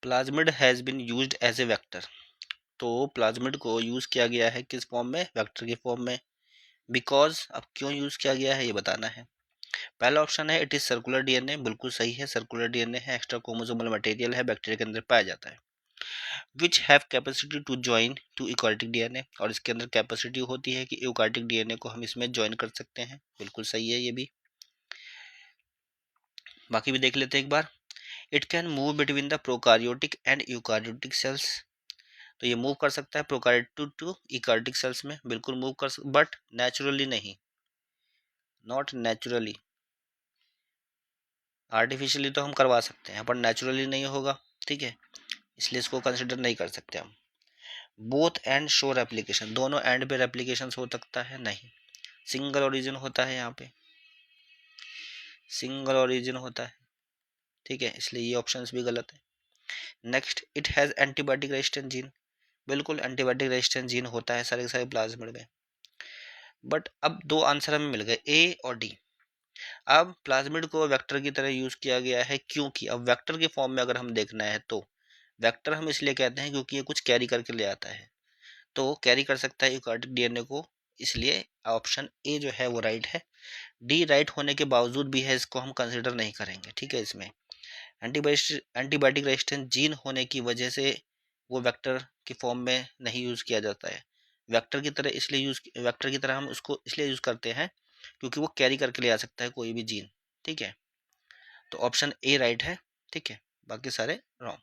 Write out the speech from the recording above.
Plasmid has been used as a vector. तो plasmid को use किया गया है किस फॉर्म में? वेक्टर के फॉर्म में। बिकॉज अब क्यों यूज़ किया गया है ये बताना है। पहला ऑप्शन है इट इज़ सर्कुलर डीएनए, बिल्कुल सही है, सर्कुलर डीएनए है, एक्स्ट्रा क्रोमोसोमल मटेरियल है, बैक्टीरिया के अंदर पाया जाता है। Which have capacity to join to eukaryotic DNA, और इसके अंदर कैपेसिटी होती है कि यूकार्योटिक डीएनए को हम इसमें ज्वाइन कर सकते हैं, बिल्कुल सही है ये भी। बाकी भी देख लेते हैं एक बार। It can move between the prokaryotic and eukaryotic cells, तो ये मूव कर सकता है प्रोकार्योटिक टू यूकार्योटिक सेल्स में, बिल्कुल मूव कर, बट नेचुरली नहीं, नॉट नेचुरली। आर्टिफिशियली तो हम करवा सकते हैं पर नेचुरली नहीं होगा, ठीक है, इसलिए इसको कंसिडर नहीं कर सकते हम। बोथ एंड शो रेप्लिकेशन, दोनों एंड पे रेप्लिकेशन हो सकता है, नहीं। सिंगल ओरिजिन होता है, यहाँ पे सिंगल ओरिजिन होता है, ठीक है, इसलिए ये ऑप्शंस भी गलत है। Next, it has antibiotic resistant gene, बिल्कुल एंटीबायोटिक रेजिस्टेंट जीन होता है सारे के सारे प्लाज्मिड में। बट अब दो आंसर हमें मिल गए, ए और डी। अब प्लाज्मिड को वेक्टर की तरह यूज किया गया है, क्योंकि अब वेक्टर के फॉर्म में अगर हम देखना है तो वेक्टर हम इसलिए कहते हैं क्योंकि ये कुछ कैरी करके ले आता है, तो कैरी कर सकता है यूकार्योटिक डीएनए को, इसलिए ऑप्शन ए जो है वो राइट है। डी राइट होने के बावजूद भी है, इसको हम कंसिडर नहीं करेंगे, ठीक है। इसमें एंटीबायोटिक रेजिस्टेंट जीन होने की वजह से वो वेक्टर के फॉर्म में नहीं यूज़ किया जाता है। वेक्टर की तरह हम उसको इसलिए यूज़ करते हैं क्योंकि वो कैरी करके ले आ सकता है कोई भी जीन, ठीक है। तो ऑप्शन ए राइट है, ठीक है, बाकी सारे रॉन्ग।